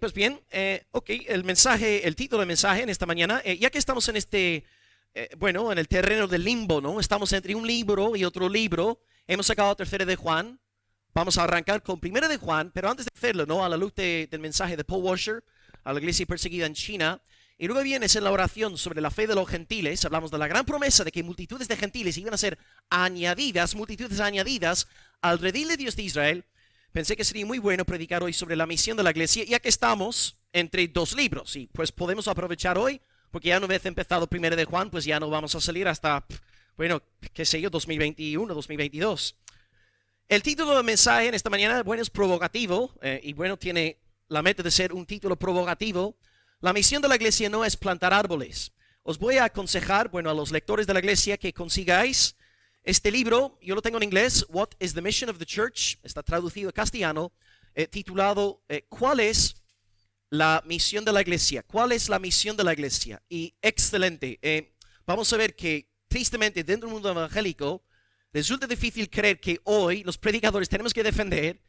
Pues bien, el título del mensaje en esta mañana, ya que estamos en en el terreno del limbo, ¿no? Estamos entre un libro y otro libro. Hemos sacado Tercera de Juan. Vamos a arrancar con Primera de Juan, pero antes de hacerlo, ¿no? A la luz del mensaje de Paul Washer a la iglesia perseguida en China. Y luego vienes en la oración sobre la fe de los gentiles. Hablamos de la gran promesa de que multitudes de gentiles iban a ser multitudes añadidas al redil de Dios de Israel. Pensé que sería muy bueno predicar hoy sobre la misión de la iglesia, ya que estamos entre dos libros. Y pues podemos aprovechar hoy, porque ya una vez empezado Primera de Juan, pues ya no vamos a salir hasta, 2021, 2022. El título del mensaje en esta mañana, es provocativo, tiene la meta de ser un título provocativo. La misión de la iglesia no es plantar árboles. Os voy a aconsejar, a los lectores de la iglesia que consigáis este libro. Yo lo tengo en inglés, What is the Mission of the Church? Está traducido a castellano, titulado ¿Cuál es la misión de la iglesia? ¿Cuál es la misión de la iglesia? Y excelente. Vamos a ver que tristemente dentro del mundo evangélico resulta difícil creer que hoy los predicadores tenemos que defender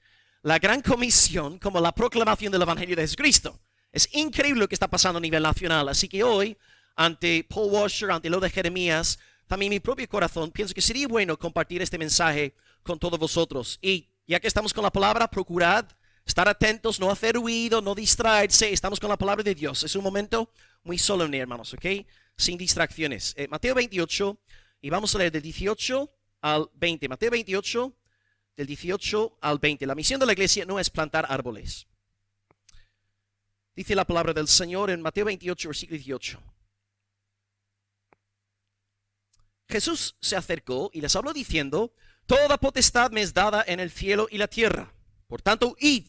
la gran comisión como la proclamación del evangelio de Jesucristo. Es increíble lo que está pasando a nivel nacional. Así que hoy, ante Paul Washer, ante lo de Jeremías, también mi propio corazón, pienso que sería bueno compartir este mensaje con todos vosotros. Y ya que estamos con la palabra, procurad estar atentos, no hacer ruido, no distraerse. Estamos con la palabra de Dios. Es un momento muy solemne, hermanos, ¿ok? Sin distracciones. Mateo 28, y vamos a leer del 18 al 20. Mateo 28, del 18 al 20. La misión de la iglesia no es plantar árboles. Dice la palabra del Señor en Mateo 28, versículo 18. Jesús se acercó y les habló diciendo: Toda potestad me es dada en el cielo y la tierra. Por tanto, id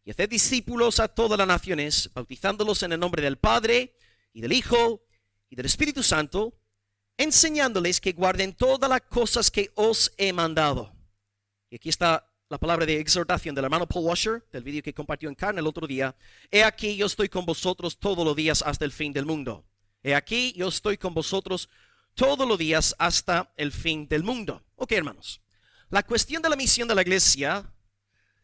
y haced discípulos a todas las naciones, bautizándolos en el nombre del Padre y del Hijo y del Espíritu Santo, enseñándoles que guarden todas las cosas que os he mandado. Y aquí está la palabra de exhortación del hermano Paul Washer, del vídeo que compartió en carne el otro día. He aquí yo estoy con vosotros todos los días hasta el fin del mundo. He aquí yo estoy con vosotros todos los días hasta el fin del mundo. Ok, hermanos. La cuestión de la misión de la iglesia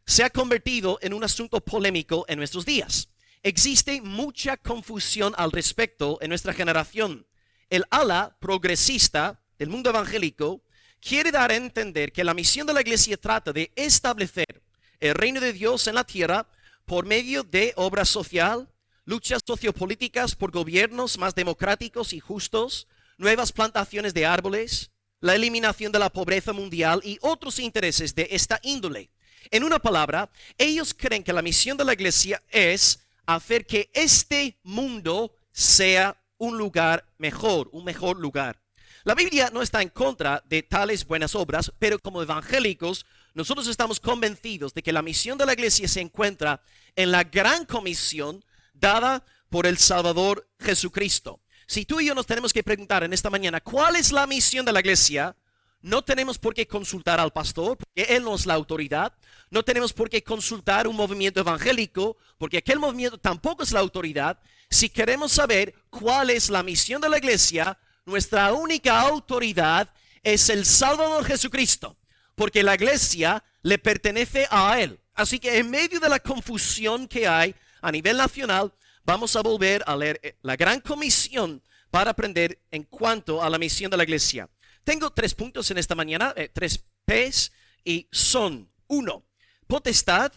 se ha convertido en un asunto polémico en nuestros días. Existe mucha confusión al respecto en nuestra generación. El ala progresista del mundo evangélico quiere dar a entender que la misión de la iglesia trata de establecer el reino de Dios en la tierra por medio de obra social, luchas sociopolíticas por gobiernos más democráticos y justos, nuevas plantaciones de árboles, la eliminación de la pobreza mundial y otros intereses de esta índole. En una palabra, ellos creen que la misión de la iglesia es hacer que este mundo sea un lugar mejor, un mejor lugar. La Biblia no está en contra de tales buenas obras, pero como evangélicos, nosotros estamos convencidos de que la misión de la iglesia se encuentra en la gran comisión dada por el Salvador Jesucristo. Si tú y yo nos tenemos que preguntar en esta mañana, ¿cuál es la misión de la iglesia? No tenemos por qué consultar al pastor, porque él no es la autoridad. No tenemos por qué consultar un movimiento evangélico, porque aquel movimiento tampoco es la autoridad. Si queremos saber cuál es la misión de la iglesia, nuestra única autoridad es el Salvador Jesucristo, porque la iglesia le pertenece a él. Así que en medio de la confusión que hay a nivel nacional, vamos a volver a leer la gran comisión para aprender en cuanto a la misión de la iglesia. Tengo 3 puntos en esta mañana, 3 P's, y son: 1, potestad;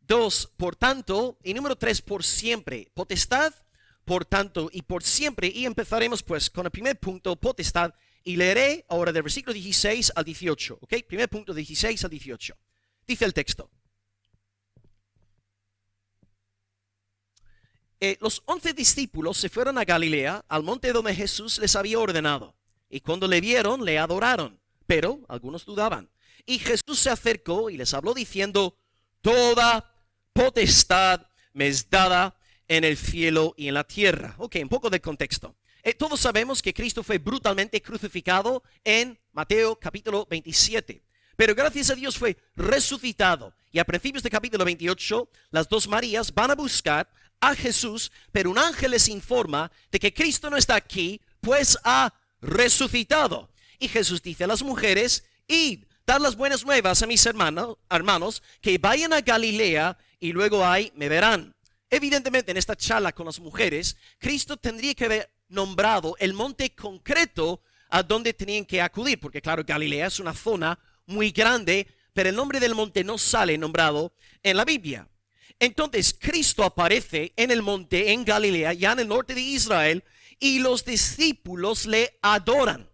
2, por tanto; y número 3, por siempre. Potestad, por tanto y por siempre. Y empezaremos pues con el primer punto, potestad, y leeré ahora del versículo 16 al 18. ¿Ok? Primer punto, 16 al 18. Dice el texto: los 11 discípulos se fueron a Galilea, al monte donde Jesús les había ordenado. Y cuando le vieron, le adoraron, pero algunos dudaban. Y Jesús se acercó y les habló diciendo: Toda potestad me es dada en el cielo y en la tierra. Ok, un poco de contexto. Todos sabemos que Cristo fue brutalmente crucificado en Mateo capítulo 27. Pero gracias a Dios fue resucitado. Y a principios de capítulo 28, las 2 Marías van a buscar a Jesús, pero un ángel les informa de que Cristo no está aquí, pues ha resucitado. Y Jesús dice a las mujeres: id, dad las buenas nuevas a mis hermanos, que vayan a Galilea y luego ahí me verán. Evidentemente, en esta charla con las mujeres, Cristo tendría que haber nombrado el monte concreto a donde tenían que acudir, porque claro, Galilea es una zona muy grande, pero el nombre del monte no sale nombrado en la Biblia. Entonces, Cristo aparece en el monte en Galilea, ya en el norte de Israel, y los discípulos le adoran.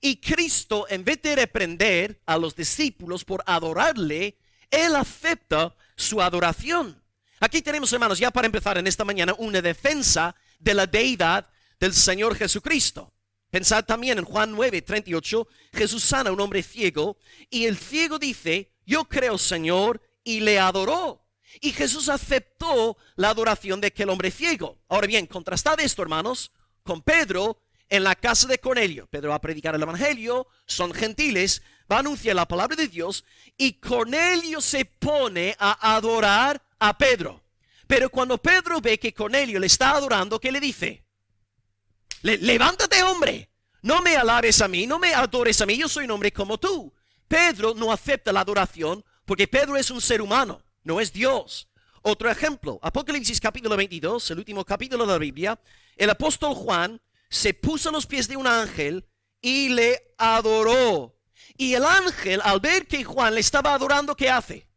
Y Cristo, en vez de reprender a los discípulos por adorarle, Él acepta su adoración. Aquí tenemos, hermanos, ya para empezar en esta mañana, una defensa de la deidad del Señor Jesucristo. Pensad también en Juan 9:38, Jesús sana a un hombre ciego, y el ciego dice, yo creo, Señor, y le adoró. Y Jesús aceptó la adoración de aquel hombre ciego. Ahora bien, contrastad esto, hermanos, con Pedro en la casa de Cornelio. Pedro va a predicar el evangelio, son gentiles, va a anunciar la palabra de Dios, y Cornelio se pone a adorar a Pedro. Pero cuando Pedro ve que Cornelio le está adorando, ¿qué le dice? Levántate, hombre, no me alabes a mí, no me adores a mí, yo soy un hombre como tú. Pedro no acepta la adoración porque Pedro es un ser humano, no es Dios. Otro ejemplo, Apocalipsis capítulo 22, el último capítulo de la Biblia, el apóstol Juan se puso a los pies de un ángel y le adoró. Y el ángel, al ver que Juan le estaba adorando, ¿qué hace?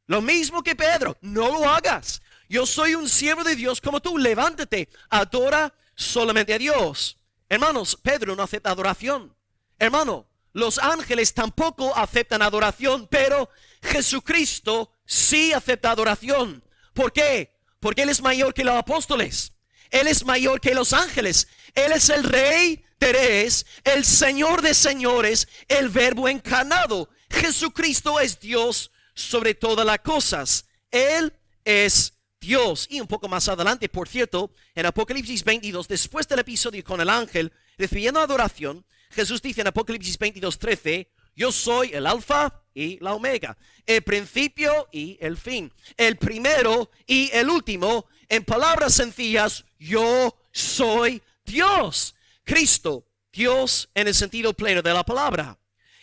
Lo mismo que Pedro, no lo hagas. Yo soy un siervo de Dios como tú, levántate, adora solamente a Dios. Hermanos, Pedro no acepta adoración. Hermano, los ángeles tampoco aceptan adoración, pero Jesucristo sí acepta adoración. ¿Por qué? Porque Él es mayor que los apóstoles. Él es mayor que los ángeles. Él es el Rey de Reyes, el Señor de señores, el Verbo encarnado. Jesucristo es Dios sobre todas las cosas. Él es Dios. Y un poco más adelante, por cierto, en Apocalipsis 22, después del episodio con el ángel recibiendo adoración, Jesús dice en Apocalipsis 22:13, yo soy el alfa y la omega, el principio y el fin, el primero y el último. En palabras sencillas, yo soy Dios. Cristo, Dios en el sentido pleno de la palabra.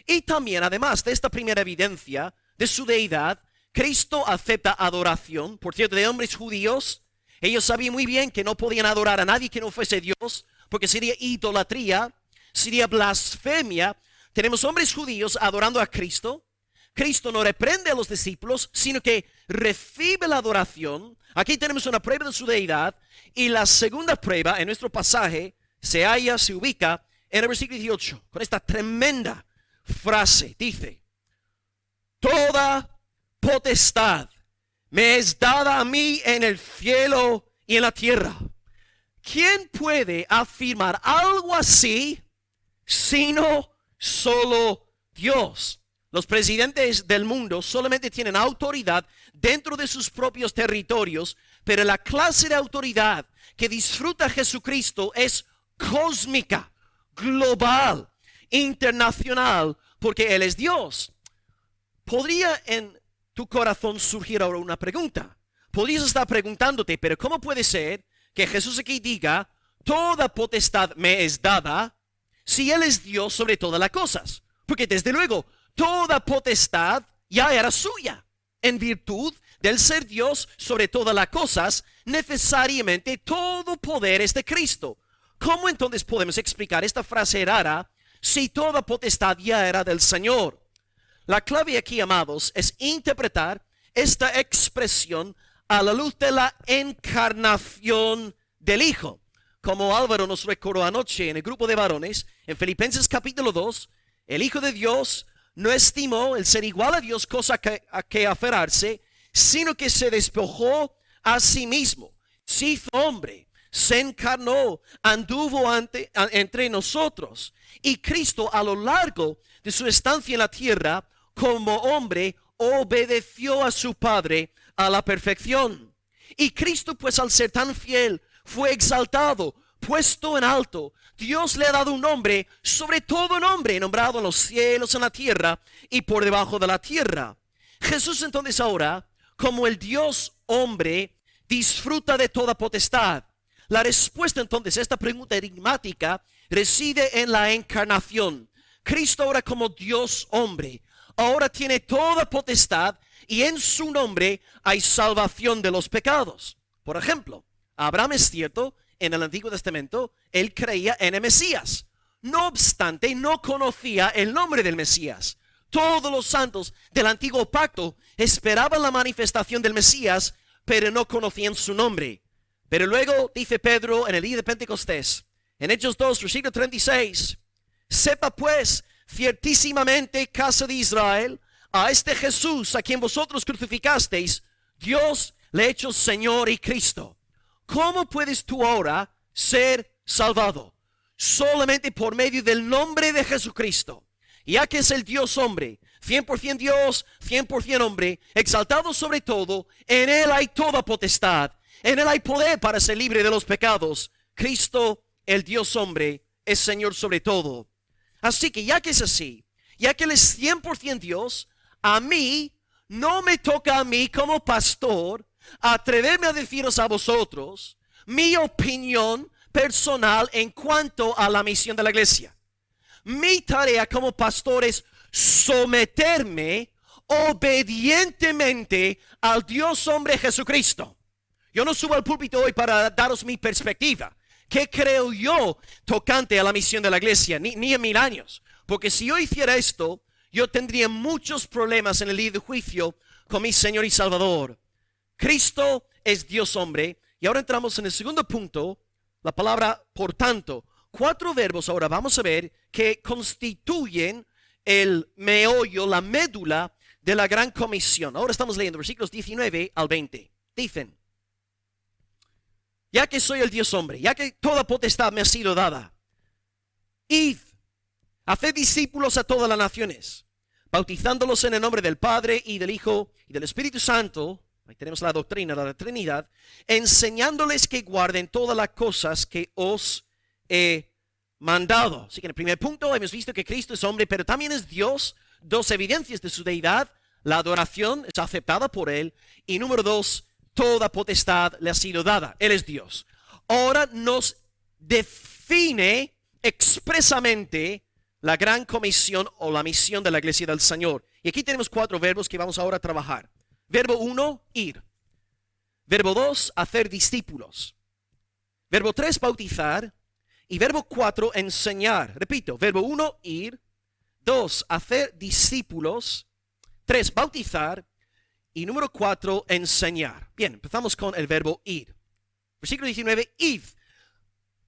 Y también, además de esta primera evidencia de su deidad, Cristo acepta adoración, por cierto, de hombres judíos. Ellos sabían muy bien que no podían adorar a nadie que no fuese Dios, porque sería idolatría, sería blasfemia. Tenemos hombres judíos adorando a Cristo. Cristo no reprende a los discípulos, sino que recibe la adoración. Aquí tenemos una prueba de su deidad. Y la segunda prueba en nuestro pasaje se ubica en el versículo 18, con esta tremenda frase. Dice, toda potestad me es dada a mí en el cielo y en la tierra. ¿Quién puede afirmar algo así sino solo Dios? Los presidentes del mundo solamente tienen autoridad dentro de sus propios territorios, pero la clase de autoridad que disfruta Jesucristo es cósmica, global, internacional, porque Él es Dios. Podría en tu corazón surgir ahora una pregunta. Podrías estar preguntándote, pero ¿cómo puede ser que Jesús aquí diga, toda potestad me es dada, si Él es Dios sobre todas las cosas? Porque desde luego, toda potestad ya era suya. En virtud del ser Dios sobre todas las cosas, necesariamente todo poder es de Cristo. ¿Cómo entonces podemos explicar esta frase rara si toda potestad ya era del Señor? La clave aquí, amados, es interpretar esta expresión a la luz de la encarnación del Hijo. Como Álvaro nos recordó anoche en el grupo de varones, en Filipenses capítulo 2, el Hijo de Dios no estimó el ser igual a Dios cosa a que aferrarse, sino que se despojó a sí mismo, se hizo hombre, se encarnó, anduvo entre nosotros. Y Cristo, a lo largo de su estancia en la tierra, como hombre, obedeció a su Padre a la perfección. Y Cristo, pues, al ser tan fiel, fue exaltado, puesto en alto. Dios le ha dado un nombre sobre todo nombre, nombrado en los cielos, en la tierra y por debajo de la tierra. Jesús entonces ahora, como el Dios hombre, disfruta de toda potestad. La respuesta entonces a esta pregunta enigmática reside en la encarnación. Cristo ahora como Dios hombre ahora tiene toda potestad y en su nombre hay salvación de los pecados. Por ejemplo, Abraham, es cierto, en el Antiguo Testamento, él creía en el Mesías. No obstante, no conocía el nombre del Mesías. Todos los santos del Antiguo Pacto esperaban la manifestación del Mesías, pero no conocían su nombre. Pero luego dice Pedro en el día de Pentecostés, en Hechos 2, versículo 36, sepa pues ciertísimamente, casa de Israel, a este Jesús a quien vosotros crucificasteis, Dios le ha hecho Señor y Cristo. ¿Cómo puedes tú ahora ser salvado? Solamente por medio del nombre de Jesucristo, ya que es el Dios hombre, 100% Dios, 100% hombre, exaltado sobre todo. En él hay toda potestad, en él hay poder para ser libre de los pecados. Cristo, el Dios hombre, es Señor sobre todo. Así que ya que es así, ya que él es 100% Dios, a mí no me toca a mí como pastor atreverme a deciros a vosotros mi opinión personal en cuanto a la misión de la iglesia. Mi tarea como pastor es someterme obedientemente al Dios hombre Jesucristo. Yo no subo al púlpito hoy para daros mi perspectiva. ¿Qué creo yo tocante a la misión de la iglesia? Ni en 1000 años. Porque si yo hiciera esto, yo tendría muchos problemas en el día de juicio con mi Señor y Salvador. Cristo es Dios hombre. Y ahora entramos en el segundo punto, la palabra por tanto. 4 verbos ahora vamos a ver que constituyen el meollo, la médula de la gran comisión. Ahora estamos leyendo versículos 19 al 20. Dicen, ya que soy el Dios hombre, ya que toda potestad me ha sido dada, id, haced discípulos a todas las naciones, bautizándolos en el nombre del Padre y del Hijo y del Espíritu Santo. Ahí tenemos la doctrina de la Trinidad, enseñándoles que guarden todas las cosas que os he mandado. Así que en el primer punto hemos visto que Cristo es hombre, pero también es Dios. 2 evidencias de su deidad. La adoración es aceptada por él. Y número 2, toda potestad le ha sido dada. Él es Dios. Ahora nos define expresamente la gran comisión o la misión de la iglesia del Señor. Y aquí tenemos 4 verbos que vamos ahora a trabajar. Verbo 1, ir. Verbo 2, hacer discípulos. Verbo 3, bautizar. Y verbo 4, enseñar. Repito, verbo 1, ir. 2, hacer discípulos. 3, bautizar. Y número 4, enseñar. Bien, empezamos con el verbo ir. Versículo 19, id.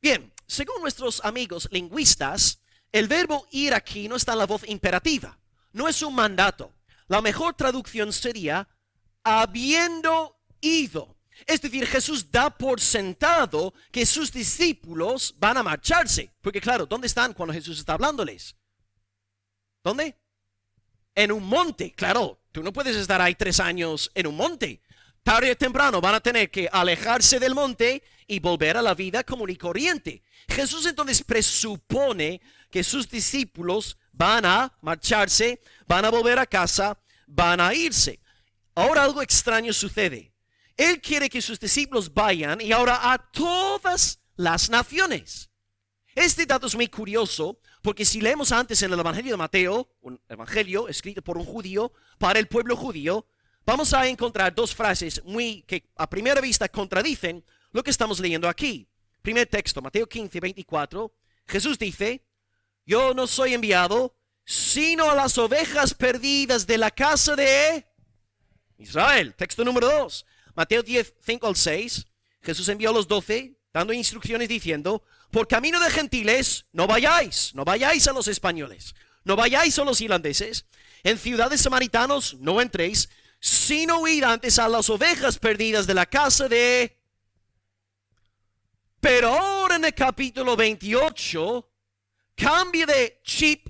Bien, según nuestros amigos lingüistas, el verbo ir aquí no está en la voz imperativa. No es un mandato. La mejor traducción sería habiendo ido. Es decir, Jesús da por sentado que sus discípulos van a marcharse. Porque claro, ¿dónde están cuando Jesús está hablándoles? ¿Dónde? En un monte. Claro, tú no puedes estar ahí 3 años en un monte. Tarde o temprano van a tener que alejarse del monte y volver a la vida común y corriente. Jesús entonces presupone que sus discípulos van a marcharse, van a volver a casa, van a irse. Ahora algo extraño sucede. Él quiere que sus discípulos vayan y ahora a todas las naciones. Este dato es muy curioso porque si leemos antes en el Evangelio de Mateo, un evangelio escrito por un judío para el pueblo judío, vamos a encontrar 2 frases que a primera vista contradicen lo que estamos leyendo aquí. Primer texto, Mateo 15, 24. Jesús dice, yo no soy enviado sino a las ovejas perdidas de la casa de Israel. Texto número 2. Mateo 10, 5 al 6. Jesús envió a los 12, dando instrucciones diciendo, por camino de gentiles no vayáis a los españoles, no vayáis a los irlandeses, en ciudades samaritanos no entréis, sino id antes a las ovejas perdidas de la casa de... Pero ahora en el capítulo 28, cambia de chip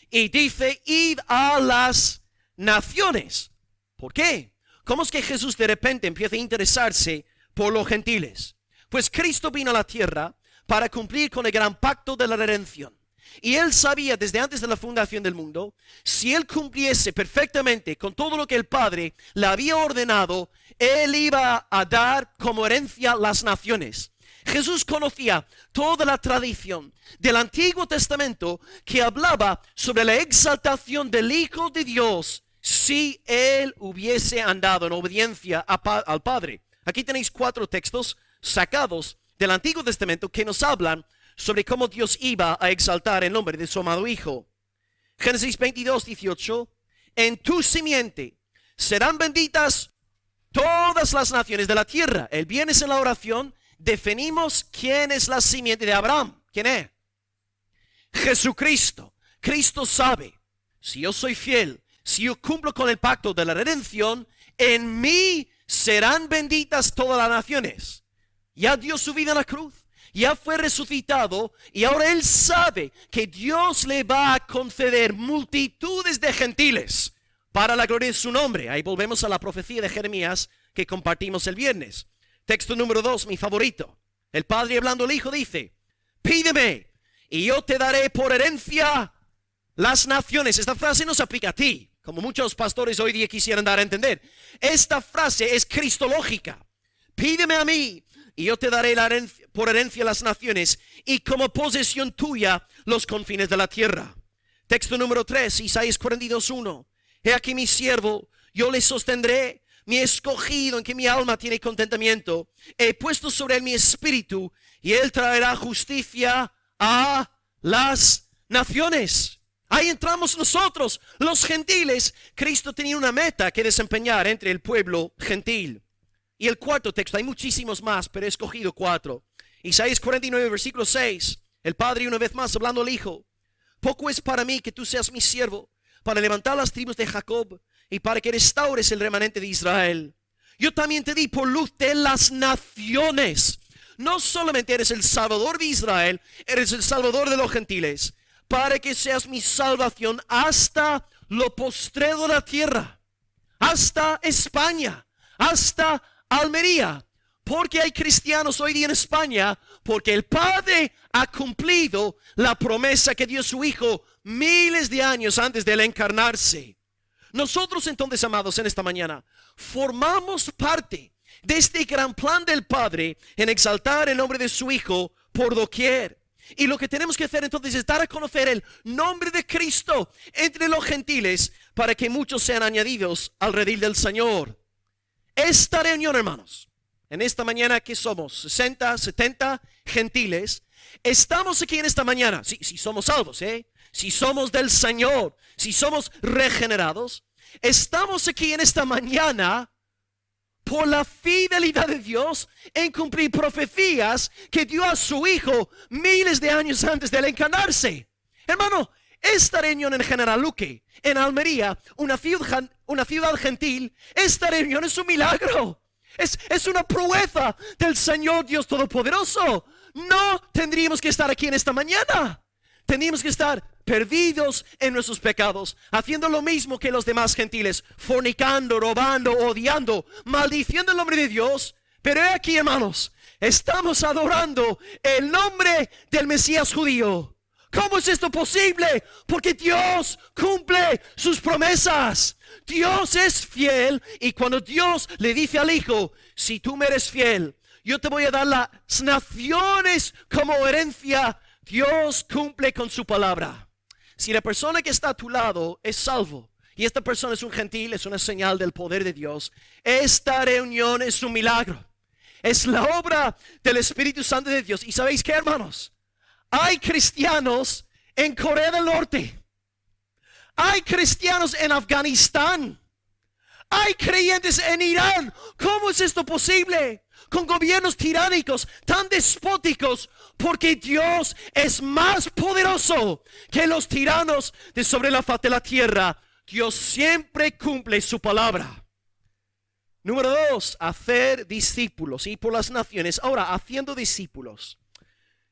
y dice, id a las naciones. ¿Por qué? ¿Cómo es que Jesús de repente empieza a interesarse por los gentiles? Pues Cristo vino a la tierra para cumplir con el gran pacto de la redención. Y él sabía desde antes de la fundación del mundo, si él cumpliese perfectamente con todo lo que el Padre le había ordenado, él iba a dar como herencia las naciones. Jesús conocía toda la tradición del Antiguo Testamento que hablaba sobre la exaltación del Hijo de Dios si Él hubiese andado en obediencia al Padre. Aquí tenéis 4 textos sacados del Antiguo Testamento que nos hablan sobre cómo Dios iba a exaltar el nombre de su amado Hijo. Génesis 22:18, en tu simiente serán benditas todas las naciones de la tierra. El viernes en la oración definimos quién es la simiente de Abraham. ¿Quién es? Jesucristo. Cristo sabe, si yo soy fiel, si yo cumplo con el pacto de la redención, en mí serán benditas todas las naciones. Ya dio su vida en la cruz, ya fue resucitado y ahora Él sabe que Dios le va a conceder multitudes de gentiles para la gloria de su nombre. Ahí volvemos a la profecía de Jeremías que compartimos el viernes. Texto número 2, mi favorito. El Padre hablando al Hijo dice, pídeme y yo te daré por herencia las naciones. Esta frase no se aplica a ti, como muchos pastores hoy día quisieran dar a entender. Esta frase es cristológica. Pídeme a mí y yo te daré por herencia las naciones y como posesión tuya los confines de la tierra. Texto número 3, Isaías 42:1. He aquí mi siervo, yo le sostendré, mi escogido en que mi alma tiene contentamiento. He puesto sobre él mi espíritu y él traerá justicia a las naciones. Ahí entramos nosotros, los gentiles. Cristo tenía una meta que desempeñar entre el pueblo gentil. Y el cuarto texto, hay muchísimos más, pero he escogido 4. Isaías 49, versículo 6. El Padre una vez más hablando al Hijo. Poco es para mí que tú seas mi siervo, para levantar las tribus de Jacob y para que restaures el remanente de Israel. Yo también te di por luz de las naciones. No solamente eres el Salvador de Israel, eres el Salvador de los gentiles, para que seas mi salvación hasta lo postrero de la tierra, hasta España, hasta Almería. Porque hay cristianos hoy día en España, porque el Padre ha cumplido la promesa que dio su Hijo miles de años antes de él encarnarse. Nosotros entonces, amados, en esta mañana formamos parte de este gran plan del Padre en exaltar el nombre de su Hijo por doquier. Y lo que tenemos que hacer entonces es dar a conocer el nombre de Cristo entre los gentiles para que muchos sean añadidos al redil del Señor. Esta reunión, hermanos, en esta mañana que somos 60, 70 gentiles, estamos aquí en esta mañana, si somos salvos, si somos del Señor, si somos regenerados, estamos aquí en esta mañana por la fidelidad de Dios en cumplir profecías que dio a su Hijo miles de años antes de él encarnarse. Hermano, esta reunión en General Luque, en Almería, una ciudad gentil, esta reunión es un milagro. Es una proeza del Señor Dios Todopoderoso. No tendríamos que estar aquí en esta mañana. Tendríamos que estar perdidos en nuestros pecados, haciendo lo mismo que los demás gentiles, fornicando, robando, odiando, maldiciendo el nombre de Dios. Pero he aquí, hermanos, estamos adorando el nombre del Mesías judío. ¿Cómo es esto posible? Porque Dios cumple sus promesas. Dios es fiel y cuando Dios le dice al Hijo, si tú me eres fiel, yo te voy a dar las naciones como herencia. Dios cumple con su palabra. Si la persona que está a tu lado es salvo y esta persona es un gentil, es una señal del poder de Dios, esta reunión es un milagro. Es la obra del Espíritu Santo de Dios. ¿Y sabéis qué, hermanos? Hay cristianos en Corea del Norte. Hay cristianos en Afganistán. Hay creyentes en Irán. ¿Cómo es esto posible? Con gobiernos tiránicos, tan despóticos, porque Dios es más poderoso que los tiranos de sobre la faz de la tierra. Dios siempre cumple su palabra. Número 2, hacer discípulos y por las naciones. Ahora, haciendo discípulos.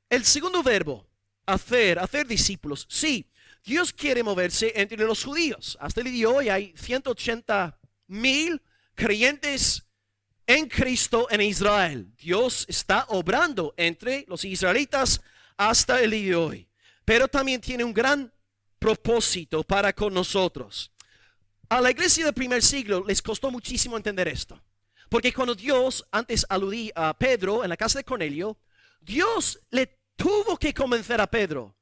El segundo verbo, hacer discípulos. Sí, Dios quiere moverse entre los judíos. Hasta el día de hoy hay 180,000 creyentes en Cristo en Israel. Dios está obrando entre los israelitas hasta el día de hoy. Pero también tiene un gran propósito para con nosotros. A la iglesia del primer siglo les costó muchísimo entender esto. Porque cuando Dios antes aludía a Pedro en la casa de Cornelio, Dios le tuvo que convencer a Pedro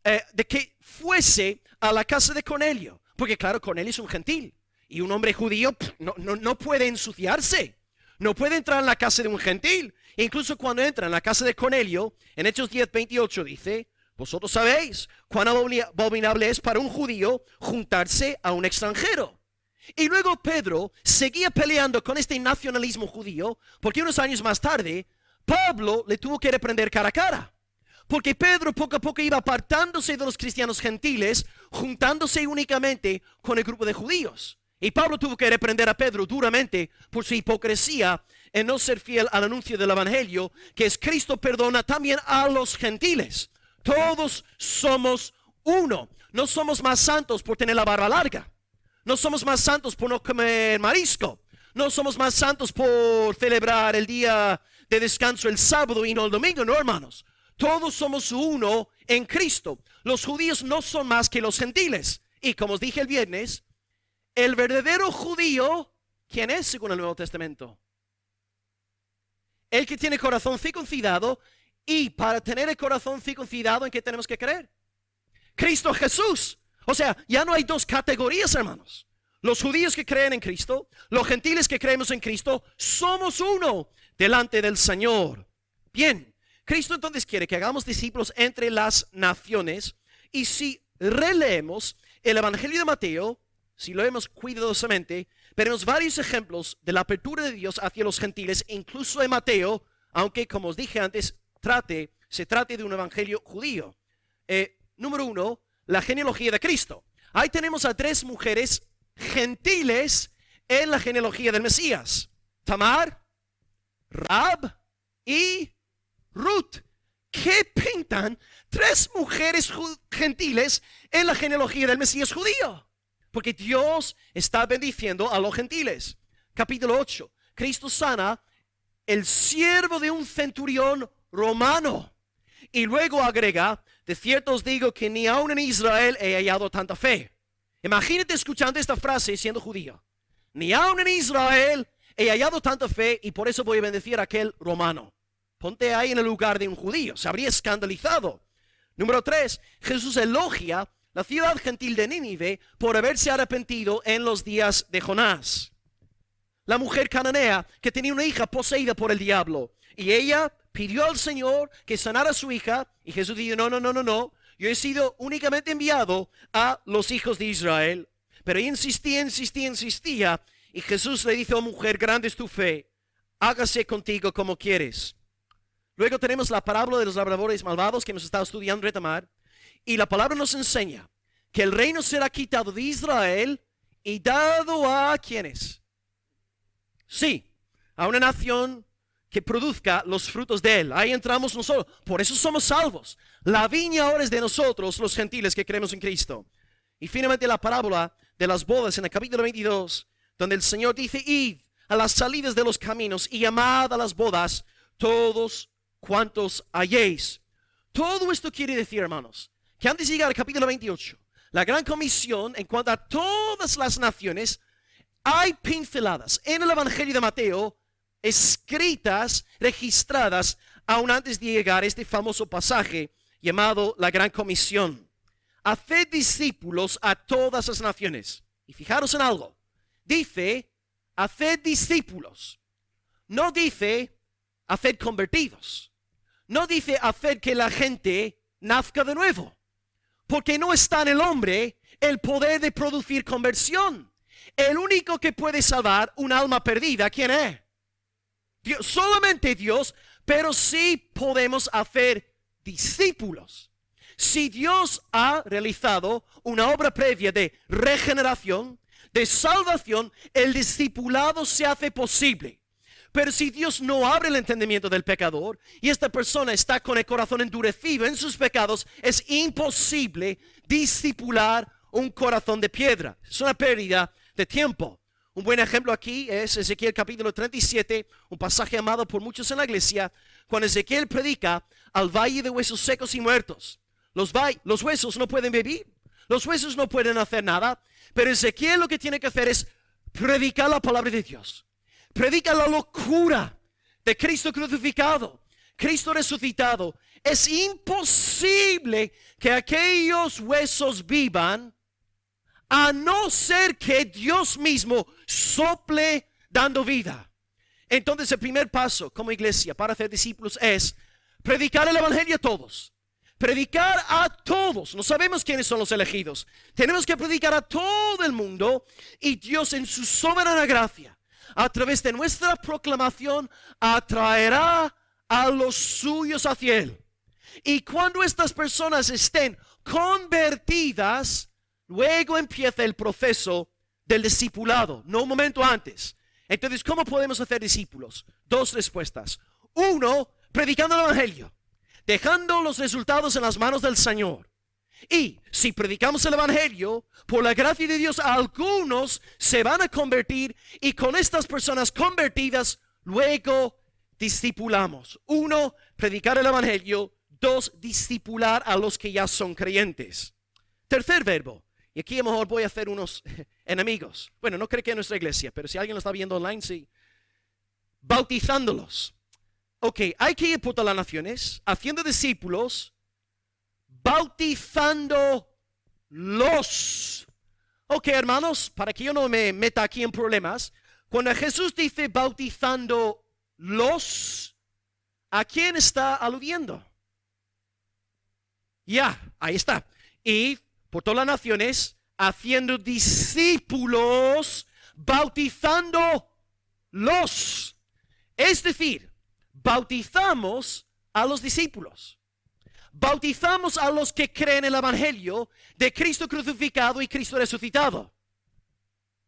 de que fuese a la casa de Cornelio. Porque claro, Cornelio es un gentil. Y un hombre judío no puede ensuciarse. No puede entrar en la casa de un gentil. Incluso cuando entra en la casa de Cornelio, en Hechos 10:28 dice: vosotros sabéis cuán abominable es para un judío juntarse a un extranjero. Y luego Pedro seguía peleando con este nacionalismo judío, porque unos años más tarde Pablo le tuvo que reprender cara a cara. Porque Pedro poco a poco iba apartándose de los cristianos gentiles, juntándose únicamente con el grupo de judíos. Y Pablo tuvo que reprender a Pedro duramente por su hipocresía en no ser fiel al anuncio del evangelio, que es: Cristo perdona también a los gentiles. Todos somos uno. No somos más santos por tener la barba larga. No somos más santos por no comer marisco. No somos más santos por celebrar el día de descanso el sábado y no el domingo. No, hermanos. Todos somos uno en Cristo. Los judíos no son más que los gentiles. Y como os dije el viernes, el verdadero judío, ¿quién es según el Nuevo Testamento? El que tiene corazón circuncidado. Y para tener el corazón circuncidado, ¿en qué tenemos que creer? Cristo Jesús. O sea, ya no hay dos categorías, hermanos. Los judíos que creen en Cristo, los gentiles que creemos en Cristo, somos uno delante del Señor. Bien, Cristo entonces quiere que hagamos discípulos entre las naciones. Y si releemos el Evangelio de Mateo, si lo leemos cuidadosamente, veremos varios ejemplos de la apertura de Dios hacia los gentiles, incluso en Mateo, aunque como os dije antes, se trate de un evangelio judío. Número 1, la genealogía de Cristo. Ahí tenemos a 3 mujeres gentiles en la genealogía del Mesías: Tamar, Rab y Ruth. ¿Qué pintan 3 mujeres gentiles en la genealogía del Mesías judío? Porque Dios está bendiciendo a los gentiles. Capítulo 8. Cristo sana el siervo de un centurión romano. Y luego agrega: de cierto os digo que ni aun en Israel he hallado tanta fe. Imagínate escuchando esta frase siendo judío. Ni aun en Israel he hallado tanta fe, y por eso voy a bendecir a aquel romano. Ponte ahí en el lugar de un judío. Se habría escandalizado. Número 3. Jesús elogia la ciudad gentil de Nínive por haberse arrepentido en los días de Jonás. La mujer cananea que tenía una hija poseída por el diablo, y ella pidió al Señor que sanara a su hija, y Jesús dijo: no, yo he sido únicamente enviado a los hijos de Israel. Pero ella insistía, y Jesús le dijo: mujer, grande es tu fe, hágase contigo como quieres. Luego tenemos la parábola de los labradores malvados que hemos estado estudiando en retomar, y la palabra nos enseña que el reino será quitado de Israel y dado a ¿quiénes? Sí, a una nación que produzca los frutos de él. Ahí entramos nosotros. Por eso somos salvos. La viña ahora es de nosotros, los gentiles que creemos en Cristo. Y finalmente la parábola de las bodas en el capítulo 22, donde el Señor dice: id a las salidas de los caminos y llamad a las bodas todos cuantos halléis. Todo esto quiere decir, hermanos, que antes de llegar al capítulo 28, la gran comisión en cuanto a todas las naciones, hay pinceladas en el Evangelio de Mateo, escritas, registradas, aún antes de llegar a este famoso pasaje llamado la Gran Comisión. Haced discípulos a todas las naciones. Y fijaros en algo. Dice: haced discípulos. No dice: haced convertidos. No dice: haced que la gente nazca de nuevo. Porque no está en el hombre el poder de producir conversión. El único que puede salvar un alma perdida, ¿quién es? Dios, solamente Dios. Pero sí podemos hacer discípulos. Si Dios ha realizado una obra previa de regeneración, de salvación, el discipulado se hace posible. Pero si Dios no abre el entendimiento del pecador y esta persona está con el corazón endurecido en sus pecados, es imposible discipular un corazón de piedra. Es una pérdida de tiempo. Un buen ejemplo aquí es Ezequiel capítulo 37, un pasaje amado por muchos en la iglesia, cuando Ezequiel predica al valle de huesos secos y muertos. Los huesos no pueden vivir, los huesos no pueden hacer nada, pero Ezequiel lo que tiene que hacer es predicar la palabra de Dios. Predica la locura de Cristo crucificado, Cristo resucitado, es imposible que aquellos huesos vivan a no ser que Dios mismo sople dando vida. Entonces el primer paso como iglesia para hacer discípulos es predicar el evangelio a todos. Predicar a todos. No sabemos quiénes son los elegidos. Tenemos que predicar a todo el mundo, y Dios en su soberana gracia, a través de nuestra proclamación, atraerá a los suyos hacia Él. Y cuando estas personas estén convertidas, luego empieza el proceso del discipulado, no un momento antes. Entonces, ¿cómo podemos hacer discípulos? Dos respuestas. Uno, predicando el evangelio, dejando los resultados en las manos del Señor. Y si predicamos el evangelio, por la gracia de Dios, algunos se van a convertir, y con estas personas convertidas, luego discipulamos. Uno, predicar el evangelio. Dos, discipular a los que ya son creyentes. Tercer verbo, y aquí a lo mejor voy a hacer unos enemigos. Bueno, no creo que en nuestra iglesia, pero si alguien lo está viendo online, sí. Bautizándolos. Ok, hay que ir por todas las naciones, haciendo discípulos, bautizándolos. Ok, hermanos, para que yo no me meta aquí en problemas, cuando Jesús dice bautizándolos, ¿a quién está aludiendo? Ya, ahí está. Y por todas las naciones, haciendo discípulos, bautizándolos. Es decir, bautizamos a los discípulos. Bautizamos a los que creen en el evangelio de Cristo crucificado y Cristo resucitado.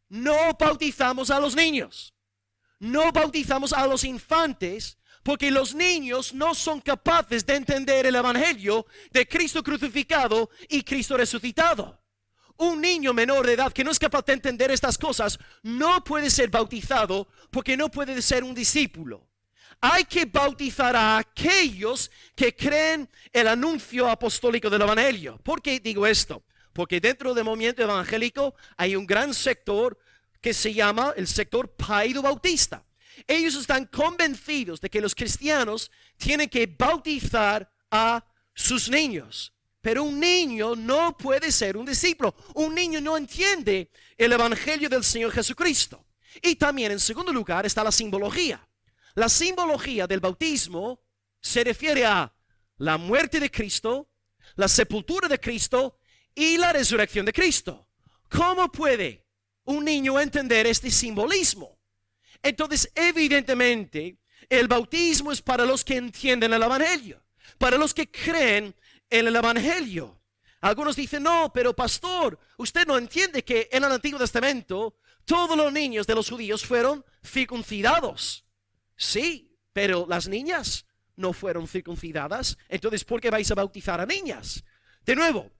No bautizamos a los niños. No bautizamos a los infantes, porque los niños no son capaces de entender el evangelio de Cristo crucificado y Cristo resucitado. Un niño menor de edad que no es capaz de entender estas cosas no puede ser bautizado, porque no puede ser un discípulo. Hay que bautizar a aquellos que creen el anuncio apostólico del evangelio. ¿Por qué digo esto? Porque dentro del movimiento evangélico hay un gran sector que se llama el sector paido bautista. Ellos están convencidos de que los cristianos tienen que bautizar a sus niños. Pero un niño no puede ser un discípulo. Un niño no entiende el evangelio del Señor Jesucristo. Y también, en segundo lugar, está la simbología. La simbología del bautismo se refiere a la muerte de Cristo, la sepultura de Cristo y la resurrección de Cristo. ¿Cómo puede un niño entender este simbolismo? Entonces, evidentemente, el bautismo es para los que entienden el evangelio, para los que creen en el evangelio. Algunos dicen, no, pero pastor, usted no entiende que en el Antiguo Testamento todos los niños de los judíos fueron circuncidados. Sí, pero las niñas no fueron circuncidadas. Entonces, ¿por qué vais a bautizar a niñas? De nuevo,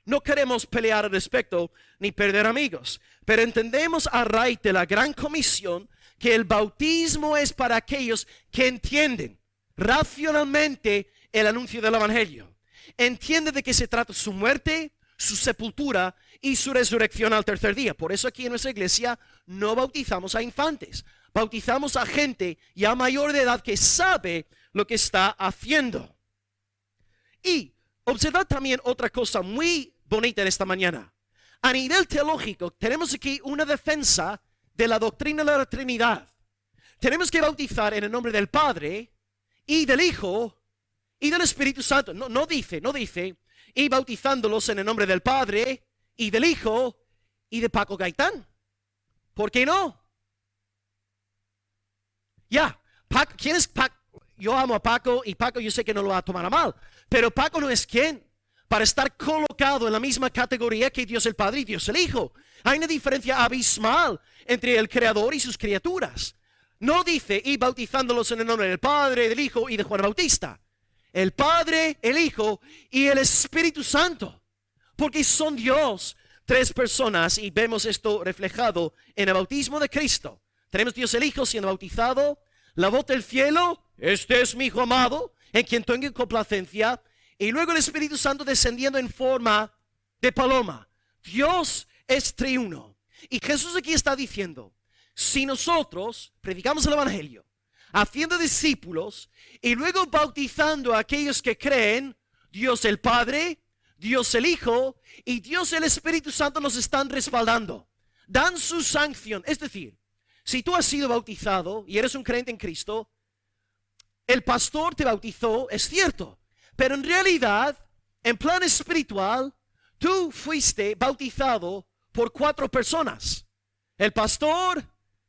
no queremos pelear al respecto ni perder amigos, pero entendemos a raíz de la gran comisión que el bautismo es para aquellos que entienden racionalmente el anuncio del evangelio. Entienden de qué se trata su muerte, su sepultura y su resurrección al tercer día. Por eso aquí en nuestra iglesia no bautizamos a infantes. Bautizamos a gente ya mayor de edad que sabe lo que está haciendo. Y observad también otra cosa muy bonita en esta mañana. A nivel teológico, tenemos aquí una defensa de la doctrina de la Trinidad. Tenemos que bautizar en el nombre del Padre y del Hijo y del Espíritu Santo. No dice, y bautizándolos en el nombre del Padre y del Hijo y de Paco Gaitán. ¿Por qué no? Ya, ¿quién es Paco? Yo amo a Paco, y Paco yo sé que no lo va a tomar a mal, pero Paco no es quien para estar colocado en la misma categoría que Dios el Padre y Dios el Hijo. Hay una diferencia abismal entre el Creador y sus criaturas. No dice, y bautizándolos en el nombre del Padre, del Hijo y de Juan Bautista. El Padre, el Hijo y el Espíritu Santo. Porque son Dios, tres personas, y vemos esto reflejado en el bautismo de Cristo. Tenemos Dios el Hijo siendo bautizado, la voz del cielo, este es mi Hijo amado, en quien tengo complacencia, y luego el Espíritu Santo descendiendo en forma de paloma. Dios es triuno. Y Jesús aquí está diciendo, si nosotros predicamos el evangelio, haciendo discípulos y luego bautizando a aquellos que creen. Dios el Padre, Dios el Hijo y Dios el Espíritu Santo nos están respaldando. Dan su sanción. Es decir, si tú has sido bautizado y eres un creyente en Cristo, el pastor te bautizó, es cierto. Pero en realidad, en plan espiritual, tú fuiste bautizado por 4 personas. El pastor,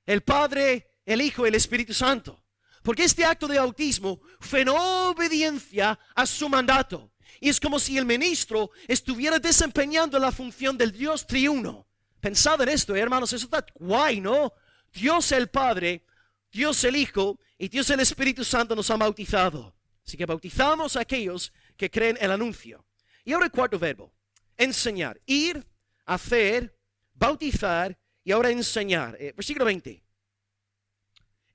el Padre, el Hijo y el Espíritu Santo. Porque este acto de bautismo fue en obediencia a su mandato. Y es como si el ministro estuviera desempeñando la función del Dios triuno. Pensad en esto, hermanos, eso está guay, ¿no? Dios el Padre, Dios el Hijo y Dios el Espíritu Santo nos han bautizado. Así que bautizamos a aquellos que creen el anuncio. Y ahora el cuarto verbo, enseñar. Ir, hacer, bautizar y ahora enseñar. Versículo 20.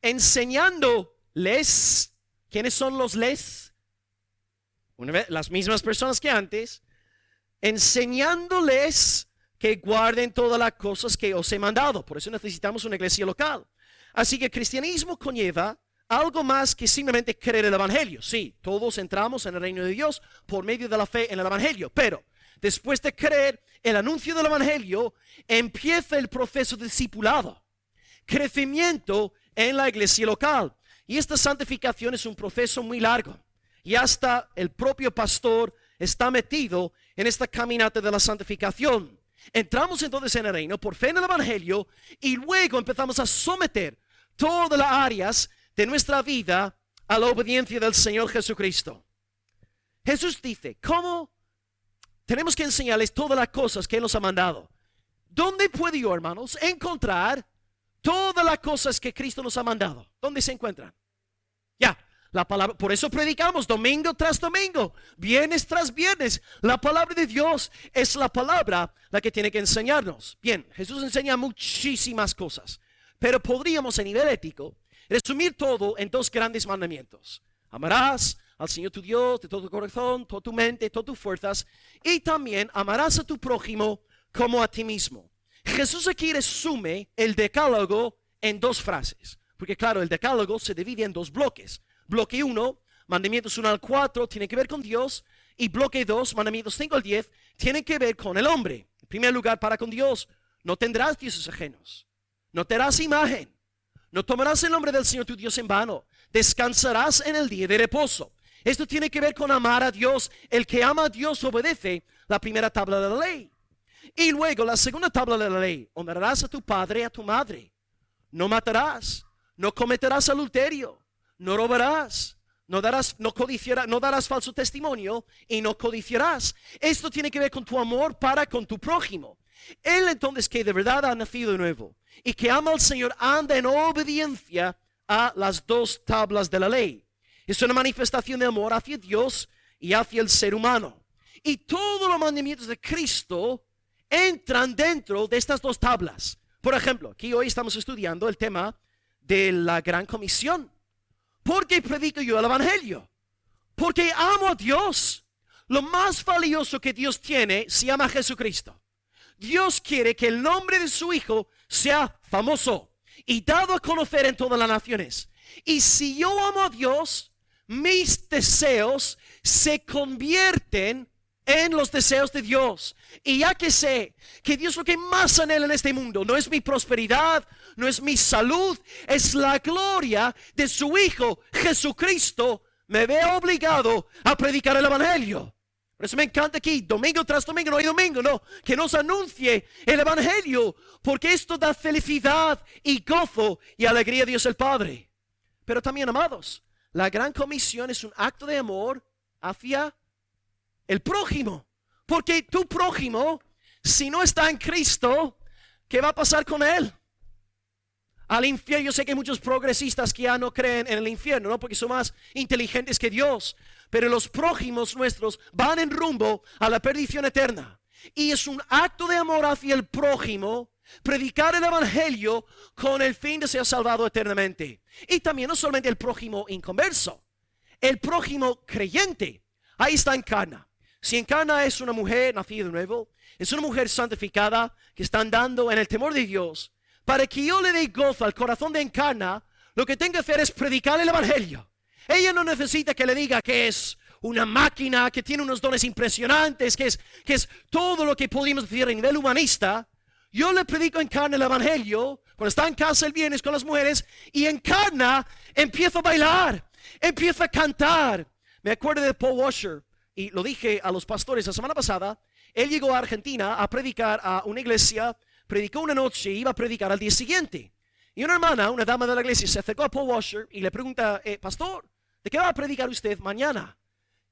Enseñándoles. ¿Quiénes son los les? Las mismas personas que antes. Enseñándoles que guarden todas las cosas que os he mandado. Por eso necesitamos una iglesia local. Así que el cristianismo conlleva algo más que simplemente creer el evangelio. Sí, todos entramos en el reino de Dios por medio de la fe en el evangelio. Pero después de creer el anuncio del evangelio, empieza el proceso de discipulado. Crecimiento en la iglesia local. Y esta santificación es un proceso muy largo. Y hasta el propio pastor está metido en esta caminata de la santificación. Entramos entonces en el reino por fe en el evangelio y luego empezamos a someter todas las áreas de nuestra vida a la obediencia del Señor Jesucristo. Jesús dice, ¿cómo tenemos que enseñarles todas las cosas que Él nos ha mandado? ¿Dónde puedo yo, hermanos, encontrar todas las cosas que Cristo nos ha mandado? ¿Dónde se encuentran? Ya, la palabra, por eso predicamos domingo tras domingo, viernes tras viernes. La palabra de Dios es la palabra la que tiene que enseñarnos. Bien, Jesús enseña muchísimas cosas, pero podríamos a nivel ético resumir todo en 2 grandes mandamientos. Amarás al Señor tu Dios de todo tu corazón, toda tu mente, todas tus fuerzas, y también amarás a tu prójimo como a ti mismo. Jesús aquí resume el decálogo en 2 frases, porque claro, el decálogo se divide en 2 bloques. Bloque 1, mandamientos 1 al 4, tiene que ver con Dios, y bloque 2, mandamientos 5 al 10, tienen que ver con el hombre. En primer lugar, para con Dios, no tendrás dioses ajenos, no te harás imagen, no tomarás el nombre del Señor tu Dios en vano, descansarás en el día de reposo. Esto tiene que ver con amar a Dios. El que ama a Dios obedece la primera tabla de la ley. Y luego la segunda tabla de la ley, honrarás a tu padre y a tu madre. No matarás, no cometerás adulterio, no robarás, no darás falso testimonio y no codiciarás. Esto tiene que ver con tu amor para con tu prójimo. Él entonces que de verdad ha nacido de nuevo y que ama al Señor anda en obediencia a las 2 tablas de la ley. Es una manifestación de amor hacia Dios y hacia el ser humano. Y todos los mandamientos de Cristo entran dentro de estas 2 tablas. Por ejemplo, aquí hoy estamos estudiando el tema de la gran comisión. ¿Por qué predico yo el evangelio? Porque amo a Dios. Lo más valioso que Dios tiene se llama Jesucristo. Dios quiere que el nombre de su Hijo sea famoso y dado a conocer en todas las naciones. Y si yo amo a Dios, mis deseos se convierten en los deseos de Dios. Y ya que sé que Dios lo que más anhela en este mundo no es mi prosperidad, no es mi salud, es la gloria de su Hijo Jesucristo, me veo obligado a predicar el evangelio. Por eso me encanta aquí, domingo tras domingo, no hay domingo, no, que nos anuncie el evangelio, porque esto da felicidad y gozo y alegría a Dios el Padre. Pero también, amados, la gran comisión es un acto de amor hacia el prójimo, porque tu prójimo, si no está en Cristo, ¿qué va a pasar con él? Al infierno. Yo sé que hay muchos progresistas que ya no creen en el infierno, ¿no? Porque son más inteligentes que Dios, pero los prójimos nuestros van en rumbo a la perdición eterna. Y es un acto de amor hacia el prójimo predicar el evangelio con el fin de ser salvado eternamente. Y también no solamente el prójimo inconverso, el prójimo creyente. Ahí está Encarna. Si Encarna es una mujer nacida de nuevo, es una mujer santificada que está andando en el temor de Dios, para que yo le dé gozo al corazón de Encarna, lo que tengo que hacer es predicar el evangelio. Ella no necesita que le diga que es una máquina, que tiene unos dones impresionantes, que es todo lo que podríamos decir a nivel humanista. Yo le predico en carne el evangelio, cuando está en casa el viernes con las mujeres, y en carne empiezo a bailar, empiezo a cantar. Me acuerdo de Paul Washer, y lo dije a los pastores la semana pasada. Él llegó a Argentina a predicar a una iglesia, predicó una noche y iba a predicar al día siguiente. Y una hermana, una dama de la iglesia, se acercó a Paul Washer y le pregunta, pastor, ¿de qué va a predicar usted mañana?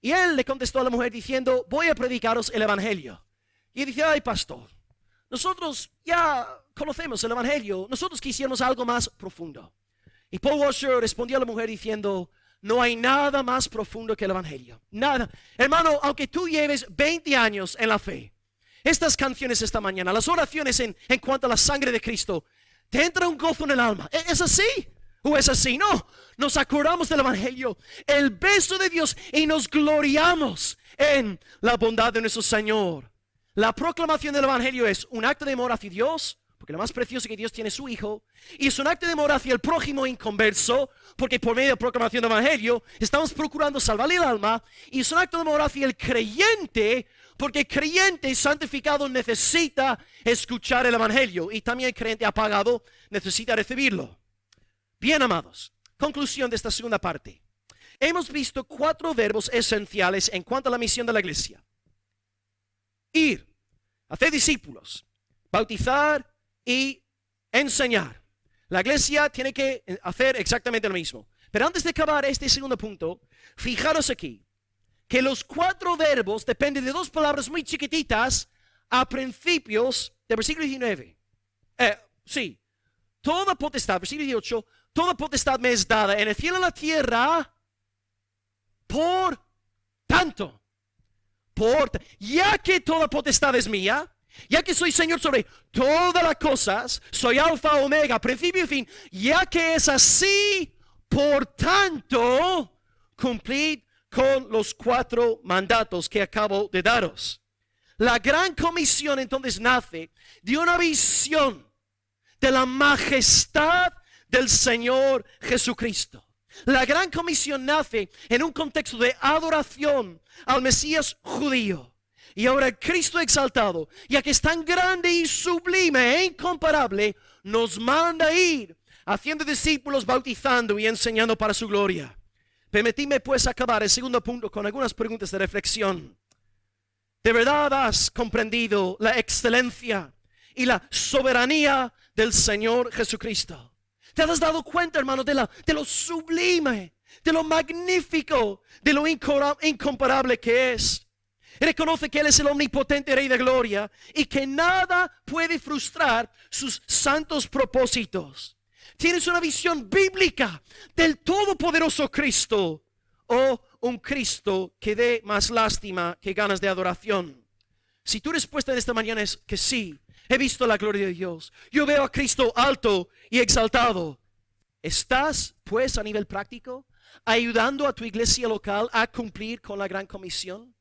Y él le contestó a la mujer diciendo, voy a predicaros el evangelio. Y él dice, ay pastor, nosotros ya conocemos el evangelio, nosotros quisiéramos algo más profundo. Y Paul Washer respondió a la mujer diciendo, no hay nada más profundo que el evangelio. Nada. Hermano, aunque tú lleves 20 años en la fe, estas canciones esta mañana, las oraciones en cuanto a la sangre de Cristo, te entra un gozo en el alma. ¿Es así? ¿O es así? No. Nos acordamos del evangelio, el beso de Dios, y nos gloriamos en la bondad de nuestro Señor. La proclamación del evangelio es un acto de amor hacia Dios, porque lo más precioso que Dios tiene es su Hijo, y es un acto de amor hacia el prójimo inconverso, porque por medio de la proclamación del evangelio estamos procurando salvarle el alma, y es un acto de amor hacia el creyente, porque el creyente santificado necesita escuchar el evangelio, y también el creyente apagado necesita recibirlo. Bien, amados, conclusión de esta segunda parte. Hemos visto 4 verbos esenciales en cuanto a la misión de la iglesia: ir, hacer discípulos, bautizar y enseñar. La iglesia tiene que hacer exactamente lo mismo. Pero antes de acabar este segundo punto, fijaros aquí que los 4 verbos dependen de 2 palabras muy chiquititas a principios del versículo 19. Toda potestad, versículo 18, toda potestad me es dada en el cielo y en la tierra, por tanto, ya que toda potestad es mía, ya que soy Señor sobre todas las cosas, soy alfa, omega, principio y fin, ya que es así, por tanto, cumplid con los 4 mandatos que acabo de daros. La gran comisión entonces nace de una visión de la majestad del Señor Jesucristo. La gran comisión nace en un contexto de adoración al Mesías judío. Y ahora el Cristo exaltado, ya que es tan grande y sublime e incomparable, nos manda a ir haciendo discípulos, bautizando y enseñando para su gloria. Permitidme pues acabar el segundo punto con algunas preguntas de reflexión. ¿De verdad has comprendido la excelencia y la soberanía del Señor Jesucristo? ¿Te has dado cuenta, hermano, de lo sublime, de lo magnífico, de lo incomparable que es? Reconoce que Él es el omnipotente Rey de Gloria y que nada puede frustrar sus santos propósitos. Tienes una visión bíblica del todopoderoso Cristo, o un Cristo que dé más lástima que ganas de adoración. Si tu respuesta de esta mañana es que sí, he visto la gloria de Dios, yo veo a Cristo alto y exaltado, ¿estás pues a nivel práctico ayudando a tu iglesia local a cumplir con la gran comisión?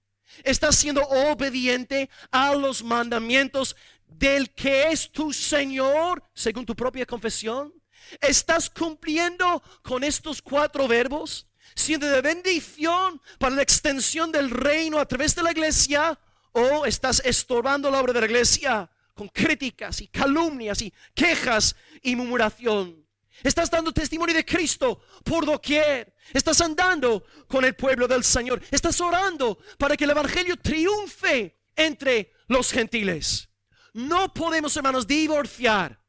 ¿Estás siendo obediente a los mandamientos del que es tu Señor según tu propia confesión? ¿Estás cumpliendo con estos 4 verbos, siendo de bendición para la extensión del reino a través de la iglesia? ¿O estás estorbando la obra de la iglesia con críticas y calumnias y quejas y murmuración? Estás dando testimonio de Cristo por doquier. Estás andando con el pueblo del Señor. Estás orando para que el evangelio triunfe entre los gentiles. No podemos, hermanos, divorciar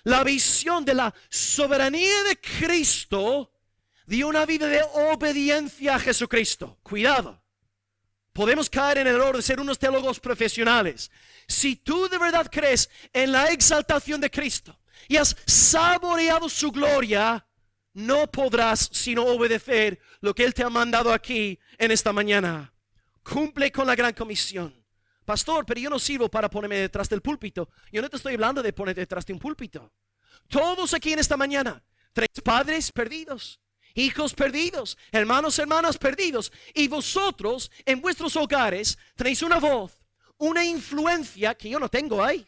la visión de la soberanía de Cristo de una vida de obediencia a Jesucristo. Cuidado. Podemos caer en el error de ser unos teólogos profesionales. Si tú de verdad crees en la exaltación de Cristo y has saboreado su gloria, no podrás sino obedecer lo que Él te ha mandado aquí en esta mañana. Cumple con la gran comisión. Pastor, pero yo no sirvo para ponerme detrás del púlpito. Yo no te estoy hablando de ponerte detrás de un púlpito. Todos aquí en esta mañana, 3 padres perdidos, hijos perdidos, hermanas perdidos, y vosotros en vuestros hogares tenéis una voz, una influencia que yo no tengo ahí.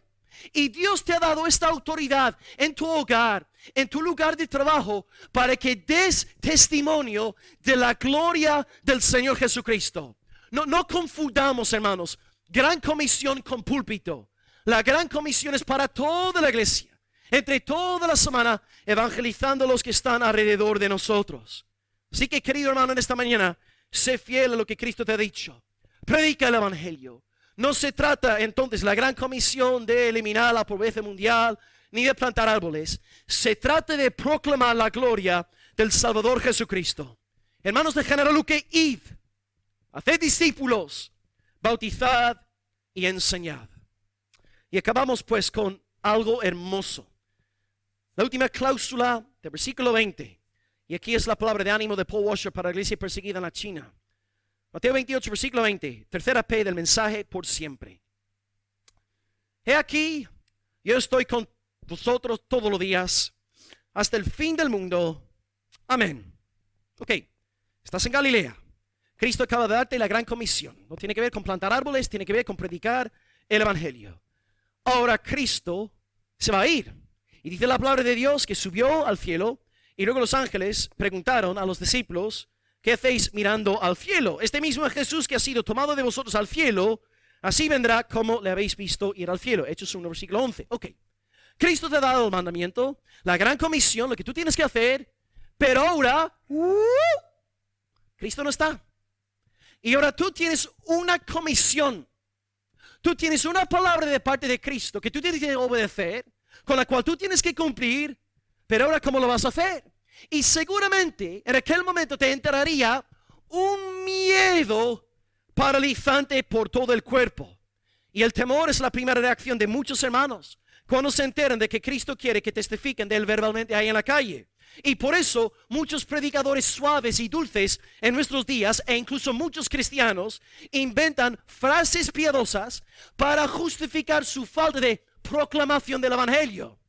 Y Dios te ha dado esta autoridad en tu hogar, en tu lugar de trabajo, para que des testimonio de la gloria del Señor Jesucristo. No confundamos, hermanos, gran comisión con púlpito. La gran comisión es para toda la iglesia, entre toda la semana, evangelizando a los que están alrededor de nosotros. Así que, querido hermano, en esta mañana, sé fiel a lo que Cristo te ha dicho. Predica el evangelio. No se trata entonces la gran comisión de eliminar la pobreza mundial ni de plantar árboles. Se trata de proclamar la gloria del Salvador Jesucristo. Hermanos de General Luque, id, haced discípulos, bautizad y enseñad. Y acabamos pues con algo hermoso. La última cláusula del versículo 20. Y aquí es la palabra de ánimo de Paul Washer para la iglesia perseguida en la China. Mateo 28, versículo 20, tercera P del mensaje por siempre. He aquí, yo estoy con vosotros todos los días, hasta el fin del mundo. Amén. Ok, estás en Galilea. Cristo acaba de darte la gran comisión. No tiene que ver con plantar árboles, tiene que ver con predicar el evangelio. Ahora Cristo se va a ir. Y dice la palabra de Dios que subió al cielo, y luego los ángeles preguntaron a los discípulos, ¿qué hacéis mirando al cielo? Este mismo Jesús que ha sido tomado de vosotros al cielo, así vendrá como le habéis visto ir al cielo. Hechos 1, versículo 11. Ok. Cristo te ha dado el mandamiento, la gran comisión, lo que tú tienes que hacer, pero ahora, Cristo no está. Y ahora tú tienes una comisión. Tú tienes una palabra de parte de Cristo que tú tienes que obedecer, con la cual tú tienes que cumplir, pero ahora ¿cómo lo vas a hacer? Y seguramente en aquel momento te entraría un miedo paralizante por todo el cuerpo. Y el temor es la primera reacción de muchos hermanos cuando se enteran de que Cristo quiere que testifiquen de él verbalmente ahí en la calle. Y por eso muchos predicadores suaves y dulces en nuestros días, e incluso muchos cristianos, inventan frases piadosas para justificar su falta de proclamación del evangelio.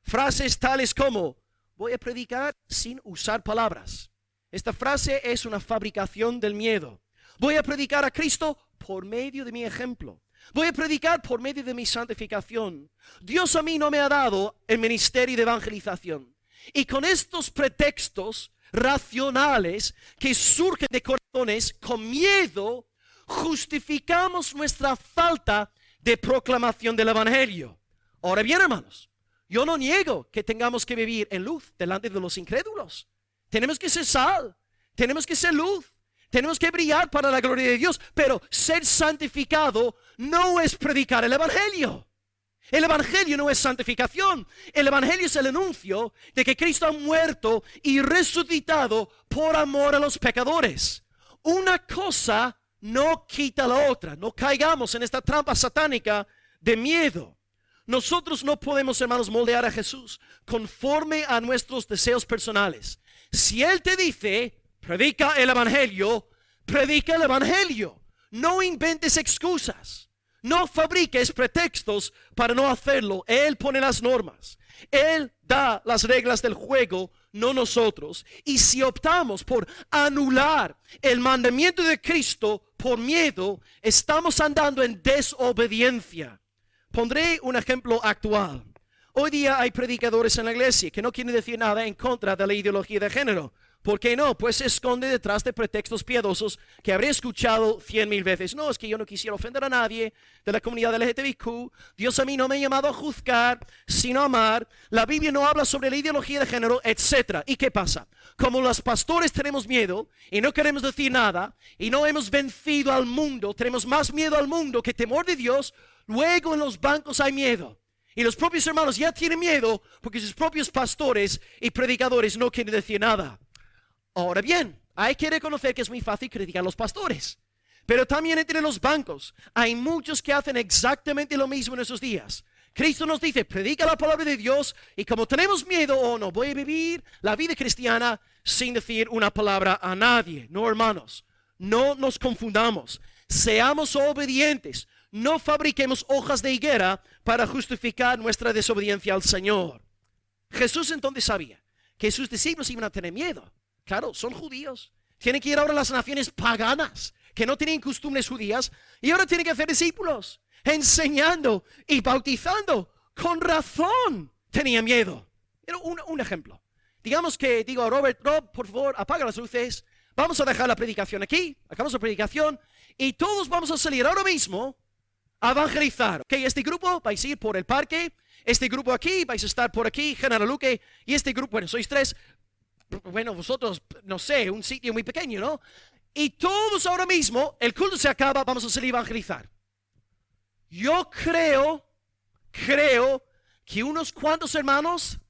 Frases tales como: voy a predicar sin usar palabras. Esta frase es una fabricación del miedo. Voy a predicar a Cristo por medio de mi ejemplo. Voy a predicar por medio de mi santificación. Dios a mí no me ha dado el ministerio de evangelización. Y con estos pretextos racionales que surgen de corazones con miedo, justificamos nuestra falta de proclamación del evangelio. Ahora bien, hermanos, yo no niego que tengamos que vivir en luz delante de los incrédulos. Tenemos que ser sal, tenemos que ser luz, tenemos que brillar para la gloria de Dios. Pero ser santificado no es predicar el evangelio. El evangelio no es santificación. El evangelio es el anuncio de que Cristo ha muerto y resucitado por amor a los pecadores. Una cosa no quita la otra. No caigamos en esta trampa satánica de miedo. Nosotros no podemos, hermanos, moldear a Jesús conforme a nuestros deseos personales. Si Él te dice, predica el evangelio, predica el evangelio. No inventes excusas. No fabriques pretextos para no hacerlo. Él pone las normas. Él da las reglas del juego, no nosotros. Y si optamos por anular el mandamiento de Cristo por miedo, estamos andando en desobediencia. Pondré un ejemplo actual. Hoy día hay predicadores en la iglesia que no quieren decir nada en contra de la ideología de género. ¿Por qué no? Pues se esconde detrás de pretextos piadosos que habré escuchado 100,000 veces. No, es que yo no quisiera ofender a nadie de la comunidad LGTBIQ. Dios a mí no me ha llamado a juzgar, sino a amar. La Biblia no habla sobre la ideología de género, etc. ¿Y qué pasa? Como los pastores tenemos miedo y no queremos decir nada y no hemos vencido al mundo, tenemos más miedo al mundo que temor de Dios, luego en los bancos hay miedo. Y los propios hermanos ya tienen miedo porque sus propios pastores y predicadores no quieren decir nada. Ahora bien, hay que reconocer que es muy fácil criticar a los pastores, pero también entre los bancos hay muchos que hacen exactamente lo mismo en esos días. Cristo nos dice, predica la palabra de Dios, y como tenemos miedo, no voy a vivir la vida cristiana sin decir una palabra a nadie. No, hermanos, no nos confundamos, seamos obedientes, no fabriquemos hojas de higuera para justificar nuestra desobediencia al Señor. Jesús entonces sabía que sus discípulos iban a tener miedo. Claro, son judíos. Tienen que ir ahora a las naciones paganas, que no tenían costumbres judías y ahora tienen que hacer discípulos, enseñando y bautizando. Con razón tenía miedo. Pero un ejemplo. Digamos que digo a Rob, por favor, apaga las luces. Vamos a dejar la predicación aquí. Acabamos la predicación y todos vamos a salir ahora mismo a evangelizar. Ok, este grupo vais a ir por el parque. Este grupo aquí, vais a estar por aquí, General Luque. Y este grupo, bueno, sois 3. Bueno, vosotros, no sé, un sitio muy pequeño, ¿no? Y todos ahora mismo, el culto se acaba, vamos a salir a evangelizar. Yo creo que unos cuantos hermanos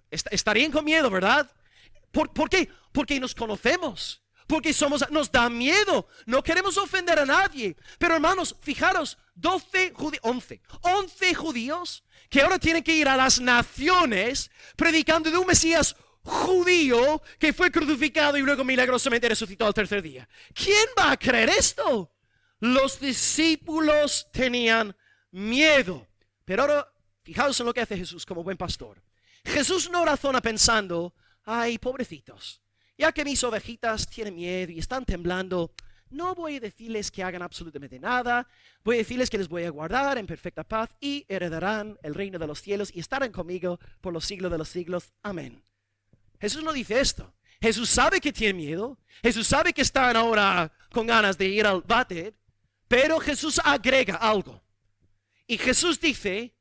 estarían con miedo, ¿verdad? ¿Por qué? Porque nos conocemos. Porque nos da miedo. No queremos ofender a nadie. Pero hermanos, fijaros, 11 judíos que ahora tienen que ir a las naciones predicando de un Mesías judío que fue crucificado y luego milagrosamente resucitó al tercer día. ¿Quién va a creer esto? Los discípulos tenían miedo. Pero ahora, fijaos en lo que hace Jesús como buen pastor. Jesús no razona pensando, ay, pobrecitos, ya que mis ovejitas tienen miedo y están temblando, no voy a decirles que hagan absolutamente nada. Voy a decirles que les voy a guardar en perfecta paz y heredarán el reino de los cielos y estarán conmigo por los siglos de los siglos. Amén. Jesús no dice esto. Jesús sabe que tienen miedo. Jesús sabe que están ahora con ganas de ir al váter. Pero Jesús agrega algo. Y Jesús dice,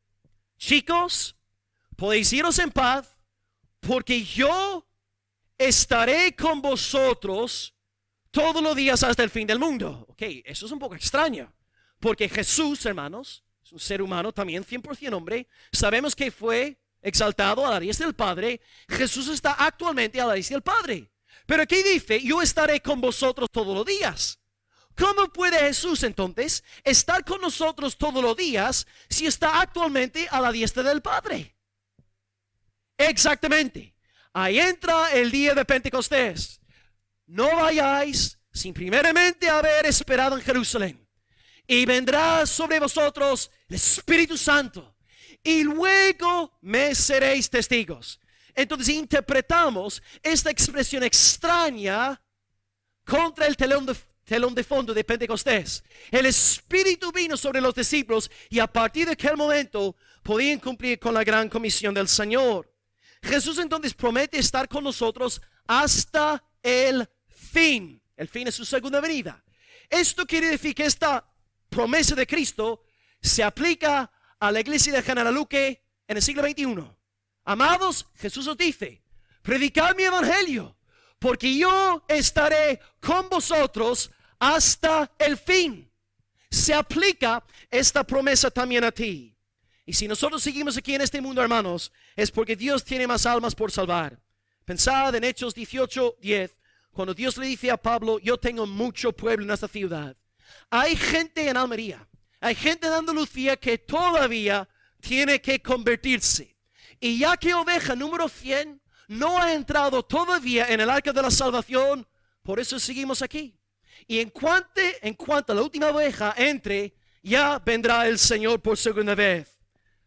chicos, podéis iros en paz porque yo estaré con vosotros todos los días hasta el fin del mundo. Ok, eso es un poco extraño. Porque Jesús, hermanos, es un ser humano también 100% hombre. Sabemos que fue exaltado a la diestra del Padre. Jesús está actualmente a la diestra del Padre. Pero aquí dice, yo estaré con vosotros todos los días. ¿Cómo puede Jesús entonces estar con nosotros todos los días si está actualmente a la diestra del Padre? Exactamente. Ahí entra el día de Pentecostés. No vayáis sin primeramente haber esperado en Jerusalén. Y vendrá sobre vosotros el Espíritu Santo. Y luego me seréis testigos. Entonces interpretamos esta expresión extraña contra el telón de fondo de Pentecostés. El Espíritu vino sobre los discípulos y a partir de aquel momento podían cumplir con la gran comisión del Señor. Jesús entonces promete estar con nosotros hasta el fin. El fin es su segunda venida. Esto quiere decir que esta promesa de Cristo se aplica a la iglesia de General Luque en el siglo XXI. Amados, Jesús os dice, predicad mi evangelio, porque yo estaré con vosotros hasta el fin. Se aplica esta promesa también a ti. Y si nosotros seguimos aquí en este mundo, hermanos, es porque Dios tiene más almas por salvar. Pensad en Hechos 18:10, cuando Dios le dice a Pablo, yo tengo mucho pueblo en esta ciudad. Hay gente en Almería, hay gente en Andalucía que todavía tiene que convertirse. Y ya que oveja número 100 no ha entrado todavía en el arca de la salvación, por eso seguimos aquí. Y en cuanto la última oveja entre, ya vendrá el Señor por segunda vez.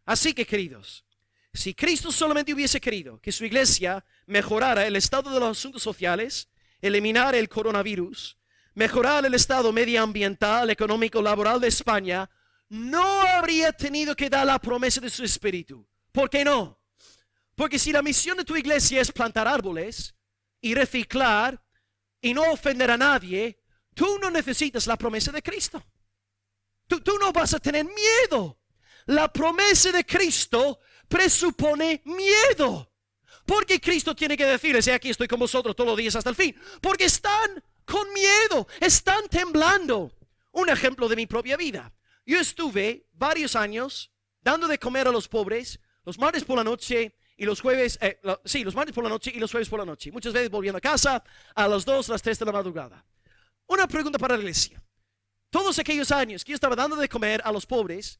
Así que, queridos, si Cristo solamente hubiese querido que su iglesia mejorara el estado de los asuntos sociales, eliminar el coronavirus, mejorar el estado medioambiental, económico, laboral de España, no habría tenido que dar la promesa de su Espíritu. ¿Por qué no? Porque si la misión de tu iglesia es plantar árboles y reciclar y no ofender a nadie, tú no necesitas la promesa de Cristo. Tú no vas a tener miedo. La promesa de Cristo presupone miedo. Porque Cristo tiene que decirles, aquí estoy con vosotros todos los días hasta el fin. Porque están con miedo, están temblando. Un ejemplo de mi propia vida. Yo estuve varios años dando de comer a los pobres los martes por la noche y los jueves, los martes por la noche y los jueves por la noche. Muchas veces volviendo a casa a las 2, a las 3 de la madrugada. Una pregunta para la iglesia. Todos aquellos años que yo estaba dando de comer a los pobres,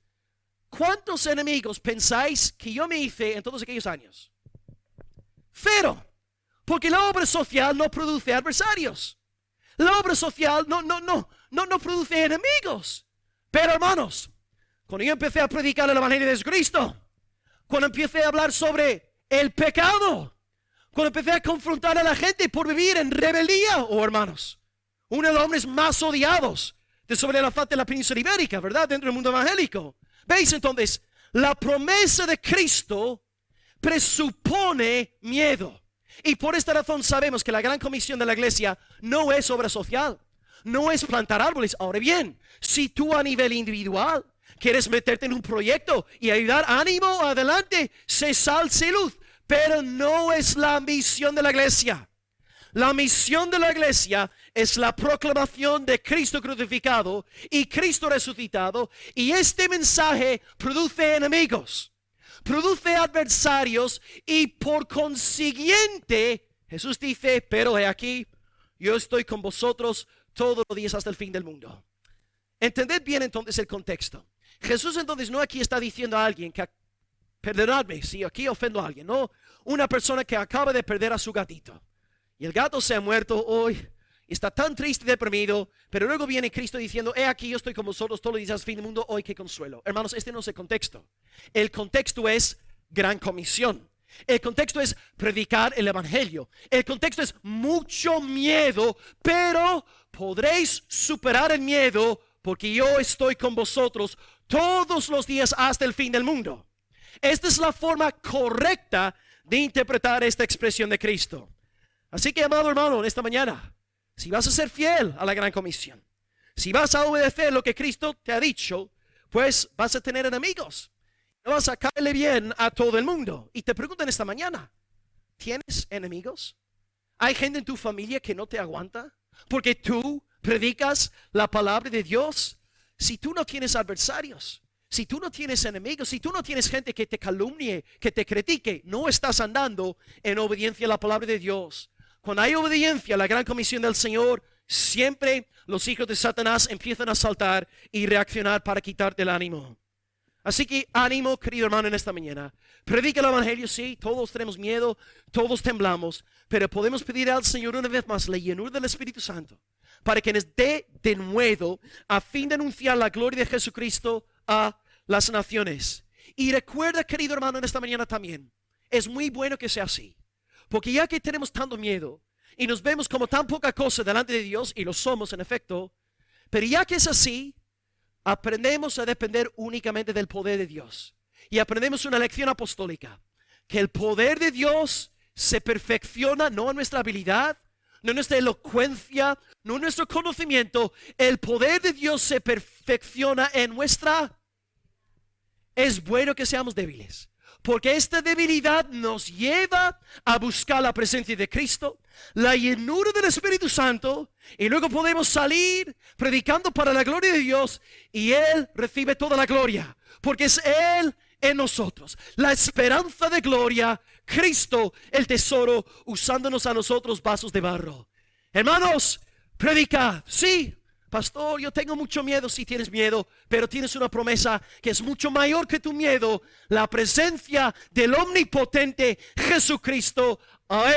¿cuántos enemigos pensáis que yo me hice en todos aquellos años? 0. Porque la obra social no produce adversarios. La obra social no produce enemigos. Pero hermanos, cuando yo empecé a predicar el evangelio de Jesucristo, cuando empecé a hablar sobre el pecado, cuando empecé a confrontar a la gente por vivir en rebeldía, hermanos, uno de los hombres más odiados de sobre la faz de la península ibérica, ¿verdad? Dentro del mundo evangélico. ¿Veis? Entonces, la promesa de Cristo presupone miedo. Y por esta razón sabemos que la gran comisión de la iglesia no es obra social, no es plantar árboles. Ahora bien, si tú a nivel individual quieres meterte en un proyecto y ayudar, ánimo, adelante, sé sal, sé luz. Pero no es la misión de la iglesia. La misión de la iglesia es la proclamación de Cristo crucificado y Cristo resucitado. Y este mensaje produce enemigos, produce adversarios, y por consiguiente Jesús dice: pero he aquí, yo estoy con vosotros todos los días hasta el fin del mundo. Entended bien entonces el contexto. Jesús entonces no aquí está diciendo a alguien que, perdonadme si aquí ofendo a alguien, no, una persona que acaba de perder a su gatito y el gato se ha muerto hoy y está tan triste y deprimido, pero luego viene Cristo diciendo: he aquí, yo estoy con vosotros todos los días hasta el fin del mundo, hoy qué consuelo. Hermanos, este no es el contexto. El contexto es gran comisión. El contexto es predicar el evangelio. El contexto es mucho miedo, pero podréis superar el miedo porque yo estoy con vosotros todos los días hasta el fin del mundo. Esta es la forma correcta de interpretar esta expresión de Cristo. Así que, amado hermano, en esta mañana, si vas a ser fiel a la gran comisión, si vas a obedecer lo que Cristo te ha dicho, pues vas a tener enemigos. No vas a caerle bien a todo el mundo. Y te preguntan esta mañana: ¿tienes enemigos? ¿Hay gente en tu familia que no te aguanta porque tú predicas la palabra de Dios? Si tú no tienes adversarios, si tú no tienes enemigos, si tú no tienes gente que te calumnie, que te critique, no estás andando en obediencia a la palabra de Dios. Cuando hay obediencia a la gran comisión del Señor, siempre los hijos de Satanás empiezan a saltar y reaccionar para quitarte el ánimo. Así que ánimo, querido hermano, en esta mañana. Predica el evangelio, sí, todos tenemos miedo, todos temblamos, pero podemos pedir al Señor una vez más la llenura del Espíritu Santo para que nos dé de nuevo a fin de anunciar la gloria de Jesucristo a las naciones. Y recuerda, querido hermano, en esta mañana también, es muy bueno que sea así, porque ya que tenemos tanto miedo y nos vemos como tan poca cosa delante de Dios, y lo somos en efecto, pero ya que es así, aprendemos a depender únicamente del poder de Dios. Y aprendemos una lección apostólica: que el poder de Dios se perfecciona no en nuestra habilidad, no en nuestra elocuencia, no en nuestro conocimiento. El poder de Dios se perfecciona en nuestra... Es bueno que seamos débiles, porque esta debilidad nos lleva a buscar la presencia de Cristo, la llenura del Espíritu Santo, y luego podemos salir predicando para la gloria de Dios, y Él recibe toda la gloria, porque es Él en nosotros, la esperanza de gloria, Cristo el tesoro, usándonos a nosotros vasos de barro. Hermanos, predicad. Sí, pastor, yo tengo mucho miedo. Sí, tienes miedo, pero tienes una promesa que es mucho mayor que tu miedo: la presencia del omnipotente Jesucristo. A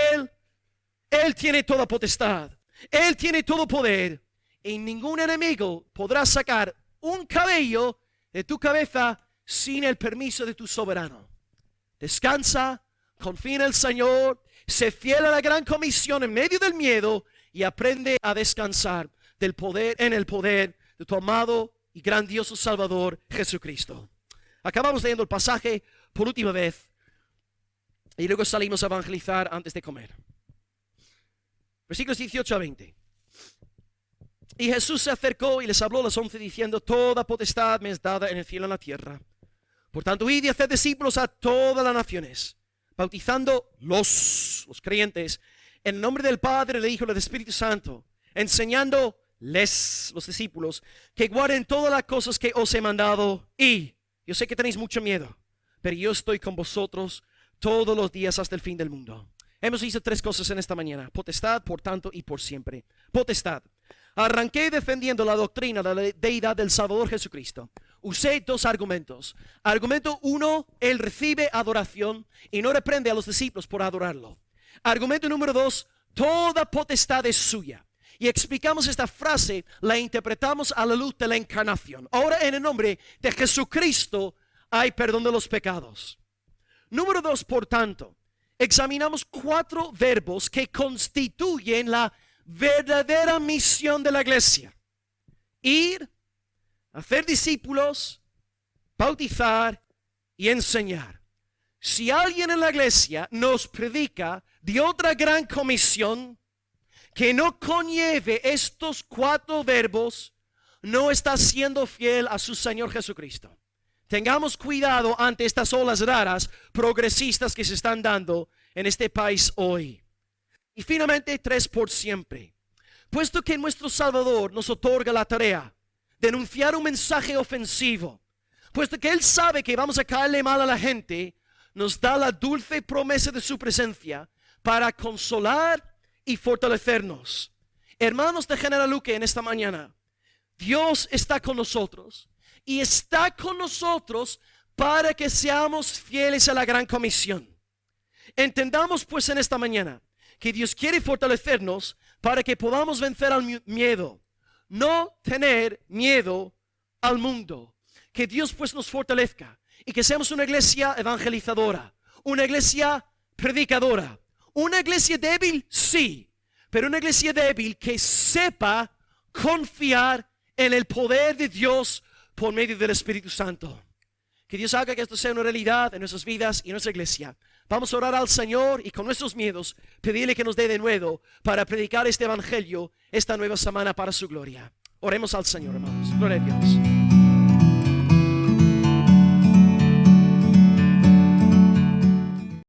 Él tiene toda potestad, Él tiene todo poder, y ningún enemigo podrá sacar un cabello de tu cabeza sin el permiso de tu soberano. Descansa, confía en el Señor, sé fiel a la gran comisión en medio del miedo, y aprende a descansar del poder, en el poder de tu amado y grandioso Salvador Jesucristo. Acabamos leyendo el pasaje por última vez y luego salimos a evangelizar antes de comer. Versículos 18 a 20. Y Jesús se acercó y les habló a los 11 diciendo: toda potestad me es dada en el cielo y en la tierra. Por tanto, id y haced discípulos a todas las naciones, bautizando los creyentes en el nombre del Padre, del Hijo y del Espíritu Santo, enseñándoles, los discípulos, que guarden todas las cosas que os he mandado. Y yo sé que tenéis mucho miedo, pero yo estoy con vosotros todos los días hasta el fin del mundo. Hemos visto tres cosas en esta mañana: potestad, por tanto y por siempre. Potestad. Arranqué defendiendo la doctrina de la deidad del Salvador Jesucristo. Usé dos argumentos. Argumento uno: Él recibe adoración y no reprende a los discípulos por adorarlo. Argumento número dos: toda potestad es suya. Y explicamos esta frase, la interpretamos a la luz de la encarnación. Ahora, en el nombre de Jesucristo hay perdón de los pecados. Número dos, por tanto, examinamos 4 verbos que constituyen la verdadera misión de la iglesia: ir, hacer discípulos, bautizar y enseñar. Si alguien en la iglesia nos predica de otra gran comisión que no conlleve estos 4 verbos, no está siendo fiel a su Señor Jesucristo. Tengamos cuidado ante estas olas raras progresistas que se están dando en este país hoy. Y finalmente, 3 por siempre. Puesto que nuestro Salvador nos otorga la tarea de anunciar un mensaje ofensivo, puesto que Él sabe que vamos a caerle mal a la gente, nos da la dulce promesa de su presencia para consolar y fortalecernos. Hermanos de General Luque, en esta mañana, Dios está con nosotros y está con nosotros para que seamos fieles a la gran comisión. Entendamos pues en esta mañana que Dios quiere fortalecernos para que podamos vencer al miedo, no tener miedo al mundo. Que Dios pues nos fortalezca y que seamos una iglesia evangelizadora, una iglesia predicadora, una iglesia débil, sí, pero una iglesia débil que sepa confiar en el poder de Dios por medio del Espíritu Santo. Que Dios haga que esto sea una realidad en nuestras vidas y en nuestra iglesia. Vamos a orar al Señor y con nuestros miedos pedirle que nos dé de nuevo para predicar este evangelio esta nueva semana para su gloria. Oremos al Señor, hermanos. Gloria a Dios.